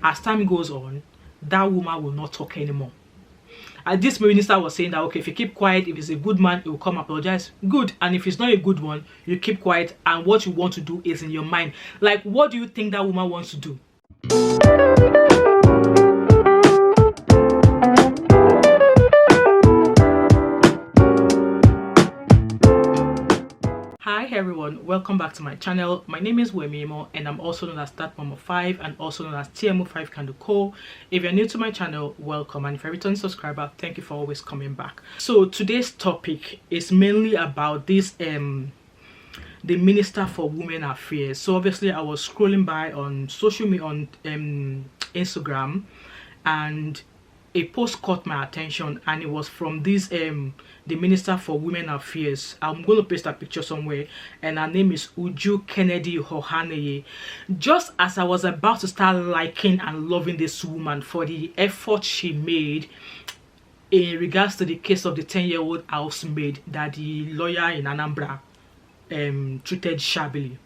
as time goes on, that woman will not talk anymore. And this minister was saying that, okay, if you keep quiet, if it's a good man, he will come apologize. Good. And if it's not a good one, you keep quiet, and what you want to do is in your mind. Like, what do you think that woman wants to do? Hi everyone, welcome back to my channel. My name is Wemimo and I'm also known as That Mama 5 and also known as TMO5 Kanduko. If you're new to my channel, welcome, and if you're a returning subscriber, thank you for always coming back. So today's topic is mainly about this the Minister for Women Affairs. So obviously I was scrolling by on social media on Instagram, and a post caught my attention, and it was from this the Minister for Women Affairs. I'm going to paste a picture somewhere, and her name is Kennedy-Ohanenye. Just as I was about to start liking and loving this woman for the effort she made in regards to the case of the 10-year-old housemaid that the lawyer in Anambra treated shabbily.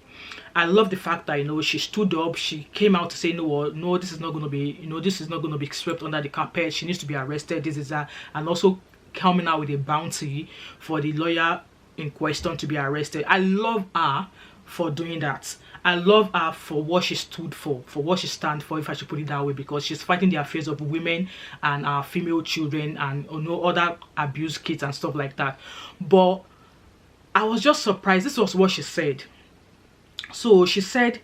I love the fact that, you know, she stood up, she came out to say, no, this is not going to be, you know, this is not going to be swept under the carpet. She needs to be arrested, this is that, and also coming out with a bounty for the lawyer in question to be arrested. I love her for doing that. I love her for what she stood for what she stands for, if I should put it that way, because she's fighting the affairs of women and our female children and, you know, other abused kids and stuff like that. But I was just surprised. This was what she said. So she said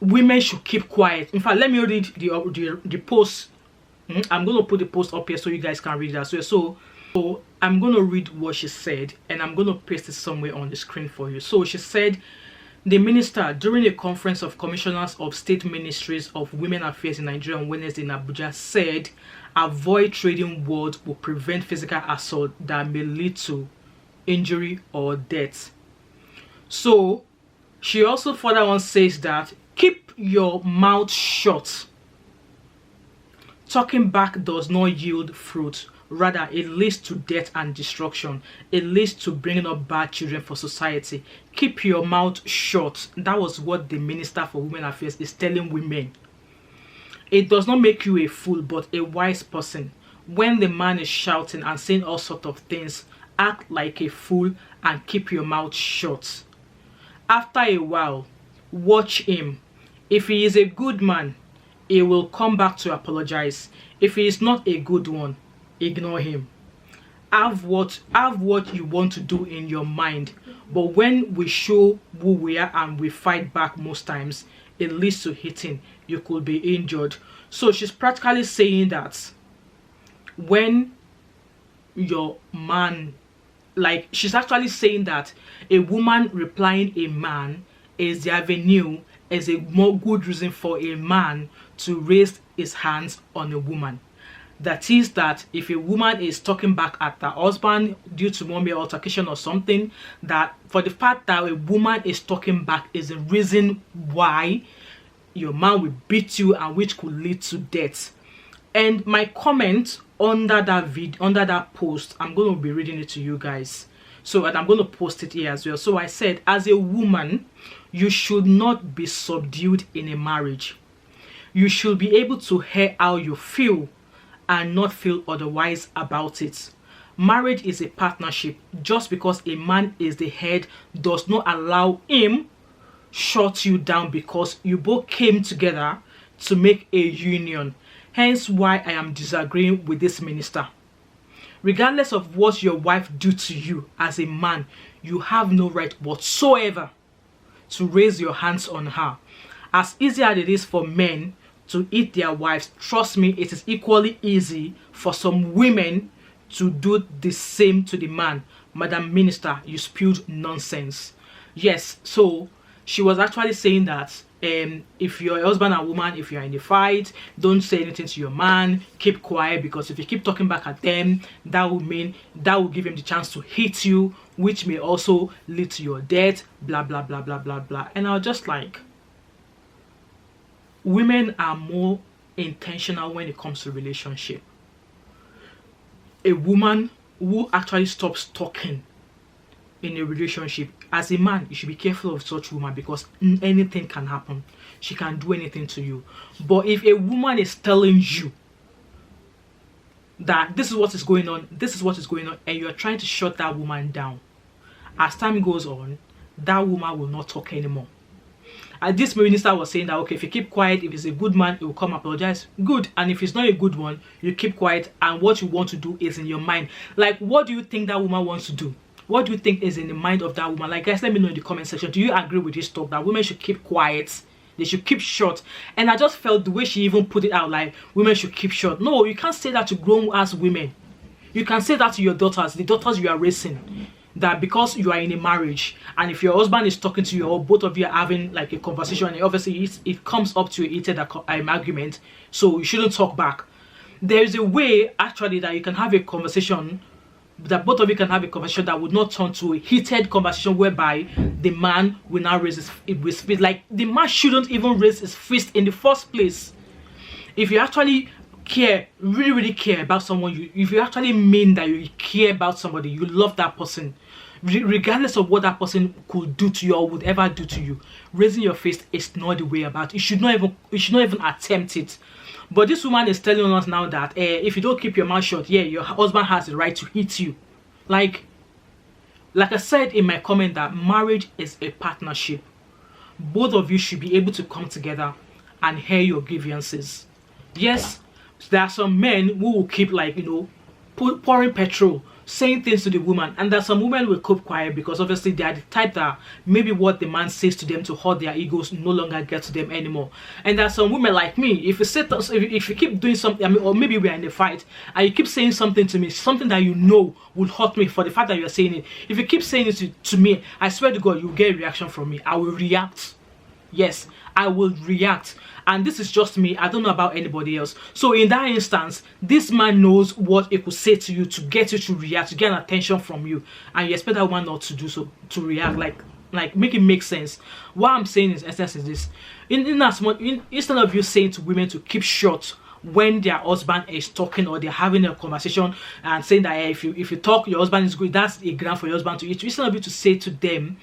women should keep quiet. In fact, let me read the post. I'm going to put the post up here so you guys can read that. So I'm going to read what she said, and I'm going to paste it somewhere on the screen for you. So she said, the minister, during a conference of commissioners of state ministries of women affairs in Nigeria on Wednesday in Abuja, said avoid trading words will prevent physical assault that may lead to injury or death. So she also further on says that keep your mouth shut. Talking back does not yield fruit. Rather, it leads to death and destruction. It leads to bringing up bad children for society. Keep your mouth shut. That was what the Minister for Women Affairs is telling women. It does not make you a fool, but a wise person. When the man is shouting and saying all sorts of things, act like a fool and keep your mouth shut. After a while, watch him. If he is a good man, he will come back to apologize. If he is not a good one, ignore him. Have what you want to do in your mind, but when we show who we are and we fight back, most times it leads to hitting. You could be injured. So she's practically saying that when your man, like, she's actually saying that a woman replying a man is the avenue, is a more good reason for a man to raise his hands on a woman. That is, that if a woman is talking back at her husband due to maybe altercation or something, that for the fact that a woman is talking back is the reason why your man will beat you, and which could lead to death. And my comment under that video, under that post, I'm going to be reading it to you guys. So, and I'm going to post it here as well. So I said, as a woman, you should not be subdued in a marriage. You should be able to hear how you feel and not feel otherwise about it. Marriage is a partnership. Just because a man is the head does not allow him shut you down, because you both came together to make a union. Hence why I am disagreeing with this minister. Regardless of what your wife do to you as a man, you have no right whatsoever to raise your hands on her. As easy as it is for men to eat their wives, trust me, it is equally easy for some women to do the same to the man. Madam Minister, you spewed nonsense. Yes, so she was actually saying that if you're a husband and woman, if you're in a fight, don't say anything to your man, keep quiet, because if you keep talking back at them, that will give him the chance to hit you, which may also lead to your death, blah blah blah blah blah blah. And I was just like, women are more intentional when it comes to relationship. A woman who actually stops talking in a relationship, as a man, you should be careful of such woman, because anything can happen. She can do anything to you. But if a woman is telling you that this is what is going on, this is what is going on, and you're trying to shut that woman down, as time goes on, that woman will not talk anymore. And this minister was saying that, okay, if you keep quiet, if he's a good man, he will come apologize. Good. And if he's not a good one, you keep quiet, and what you want to do is in your mind. Like, what do you think that woman wants to do? What do you think is in the mind of that woman? Like, guys, let me know in the comment section. Do you agree with this talk that women should keep quiet? They should keep short? And I just felt the way she even put it out, like, women should keep short. No, you can't say that to grown-ass women. You can say that to your daughters, the daughters you are raising. That because you are in a marriage, and if your husband is talking to you, or both of you are having like a conversation, and obviously it comes up to a heated argument, so you shouldn't talk back. There is a way actually that you can have a conversation, that both of you can have a conversation that would not turn to a heated conversation whereby the man will now raise his fist. Like, the man shouldn't even raise his fist in the first place. If you actually care, really care about someone, if you actually mean that you care about somebody, you love that person, regardless of what that person could do to you or would ever do to you, raising your fist is not the way about it. You should not even attempt it. But this woman is telling us now that if you don't keep your mouth shut, yeah, your husband has the right to hit you. Like I said in my comment, that marriage is a partnership. Both of you should be able to come together and hear your grievances. Yes, there are some men who will keep, like, you know, pouring petrol, saying things to the woman, and that some women will keep quiet because obviously they are the type that maybe what the man says to them to hurt their egos no longer get to them anymore. And there are some women like me, if you keep doing something, I mean, or maybe we are in a fight and you keep saying something to me, something that you know would hurt me for the fact that you are saying it, if you keep saying it to me, I swear to God, you will get a reaction from me. I will react. Yes, I will react. And this is just me. I don't know about anybody else. So in that instance, this man knows what he could say to you to get you to react, to get an attention from you, and you expect that woman not to do so, to react. Like make it make sense. What I'm saying is, essence is this: instead of you saying to women to keep short when their husband is talking, or they're having a conversation and saying that, hey, if you talk, your husband is good, that's a ground for your husband to eat. Instead of you to say to them,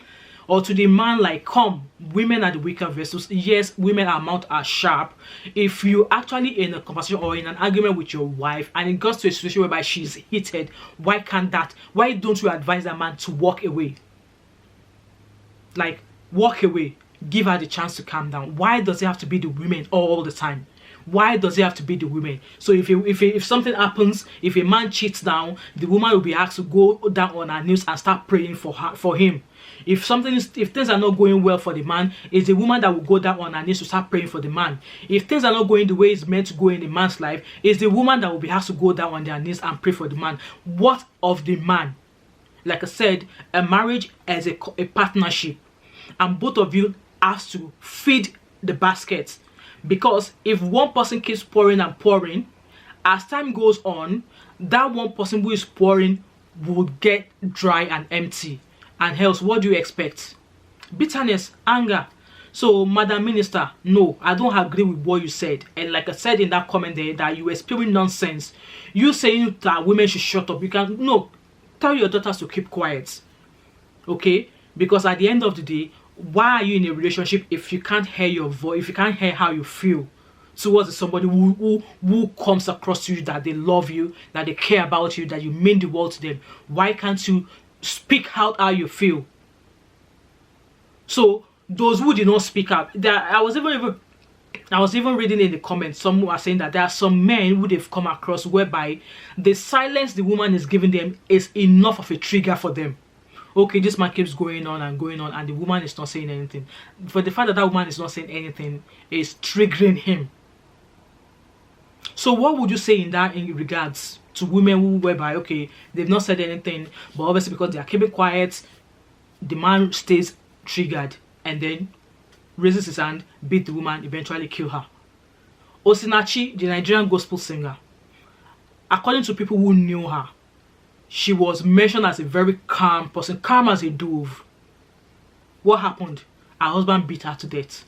or to the man, like, come, women are the weaker vessels. Yes, women are sharp. If you actually in a conversation or in an argument with your wife and it goes to a situation whereby she's heated, why don't you advise that man to walk away? Like, walk away. Give her the chance to calm down. Why does it have to be the women all the time? Why does it have to be the women? So if something happens, if a man cheats down, the woman will be asked to go down on her knees and start praying for him. If things are not going well for the man, it's the woman that will go down on her knees to start praying for the man. If things are not going the way it's meant to go in the man's life, it's the woman that will be asked to go down on their knees and pray for the man. What of the man? Like I said, a marriage is a partnership, and both of you have to feed the basket. Because if one person keeps pouring and pouring, as time goes on, that one person who is pouring will get dry and empty. And else, what do you expect? Bitterness, anger. So, Madam Minister, no, I don't agree with what you said. And like I said in that comment there, that you were spewing nonsense. You saying that women should shut up. Tell your daughters to keep quiet. Okay? Because at the end of the day, why are you in a relationship if you can't hear your voice, if you can't hear how you feel towards somebody who comes across to you, that they love you, that they care about you, that you mean the world to them? Why can't you speak out how you feel? So those who did not speak out, I was even reading in the comments, some are saying that there are some men who they've come across whereby the silence the woman is giving them is enough of a trigger for them. Okay, this man keeps going on and the woman is not saying anything. For the fact that woman is not saying anything is triggering him. So what would you say in regards to women who whereby, okay, they've not said anything, but obviously because they are keeping quiet, the man stays triggered and then raises his hand, beat the woman, eventually kill her? Osinachi, the Nigerian gospel singer, according to people who knew her, she was mentioned as a very calm person, calm as a dove. What happened? Her husband beat her to death.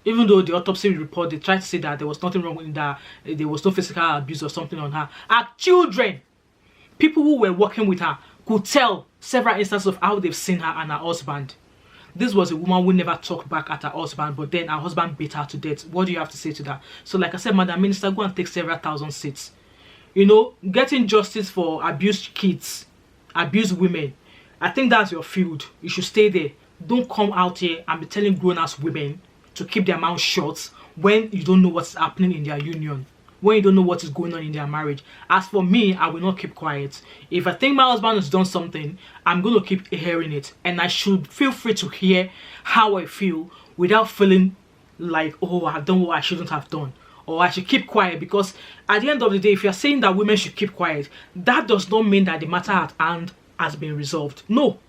Even though the autopsy report, they tried to say that there was nothing wrong with that, there was no physical abuse or something on her. Her children, people who were working with her, could tell several instances of how they've seen her and her husband. This was a woman who never talked back at her husband, but then her husband beat her to death. What do you have to say to that? So like I said, Madam Minister, go and take several thousand seats. You know, getting justice for abused kids, abused women, I think that's your field. You should stay there. Don't come out here and be telling grown-ass women to keep their mouth shut when you don't know what's happening in their union, when you don't know what is going on in their marriage. As for me, I will not keep quiet. If I think my husband has done something, I'm going to keep hearing it, and I should feel free to hear how I feel without feeling like, oh, I've done what I shouldn't have done, or I should keep quiet. Because at the end of the day, if you're saying that women should keep quiet, that does not mean that the matter at hand has been resolved. No.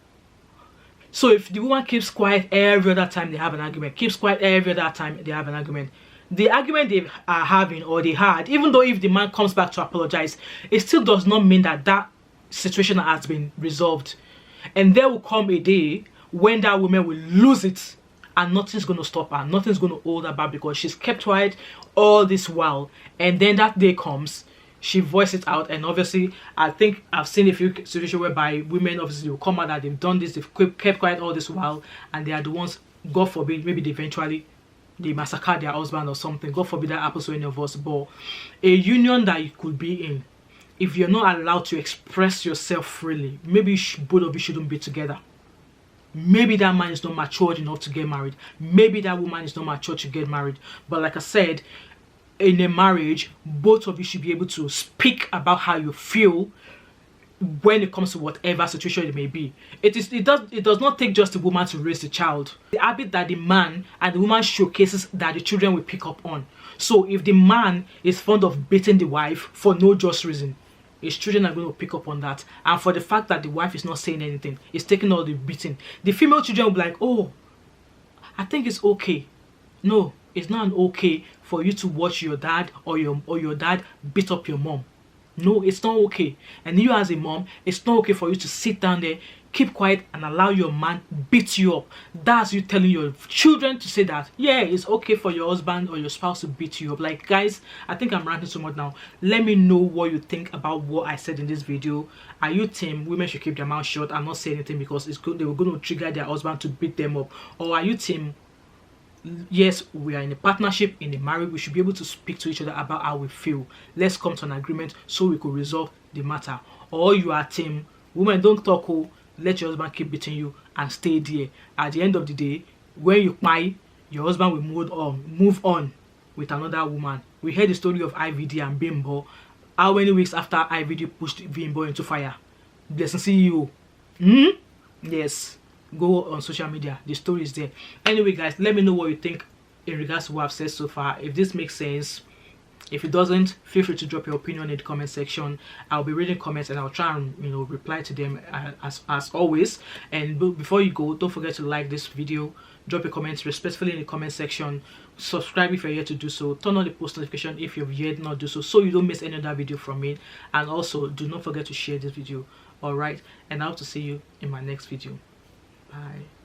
So if the woman keeps quiet every other time they have an argument, keeps quiet every other time they have an argument, the argument they are having, or they had, even though if the man comes back to apologize, it still does not mean that that situation has been resolved. And there will come a day when that woman will lose it, and nothing's going to stop her, nothing's going to hold her back, because she's kept quiet all this while. And then that day comes, she voiced it out, and obviously I think I've seen a few situations whereby women obviously will come out that they've done this, they've kept quiet all this while, and they are the ones, God forbid, maybe they massacre their husband or something. God forbid that happens to any of us. But a union that you could be in, if you're not allowed to express yourself freely, maybe both of you shouldn't be together. Maybe that man is not matured enough to get married. Maybe that woman is not mature to get married. But like I said, in a marriage, both of you should be able to speak about how you feel when it comes to whatever situation it may be. It does not take just the woman to raise the child. The habit that the man and the woman showcases that the children will pick up on. So if the man is fond of beating the wife for no just reason, his children are going to pick up on that. And for the fact that the wife is not saying anything, is taking all the beating, the female children will be like, oh, I think it's okay. No, it's not okay for you to watch your dad or your dad beat up your mom. No, it's not okay. And you as a mom, it's not okay for you to sit down there, keep quiet, and allow your man beat you up. That's you telling your children to say that, yeah, it's okay for your husband or your spouse to beat you up. Like, guys, I think I'm ranting so much now. Let me know what you think about what I said in this video. Are you team women should keep their mouth shut and not say anything because it's good, they were going to trigger their husband to beat them up? Or are you team, yes, we are in a partnership, in a marriage, we should be able to speak to each other about how we feel. Let's come to an agreement so we could resolve the matter? Or you are team, women don't talk, oh, let your husband keep beating you and stay there. At the end of the day, when you cry, your husband will move on with another woman. We heard the story of IVD and Bimbo. How many weeks after IVD pushed Bimbo into fire? Blessing CEO. Yes. Go on social media, the story is there. Anyway, guys, let me know what you think in regards to what I've said so far. If this makes sense, if it doesn't, feel free to drop your opinion in the comment section. I'll be reading comments and I'll try and reply to them as always. And before you go, don't forget to like this video, drop your comments respectfully in the comment section, subscribe if you're yet to do so, turn on the post notification if you've yet not do so you don't miss any other video from me. And also do not forget to share this video. All right, and I hope to see you in my next video. Bye.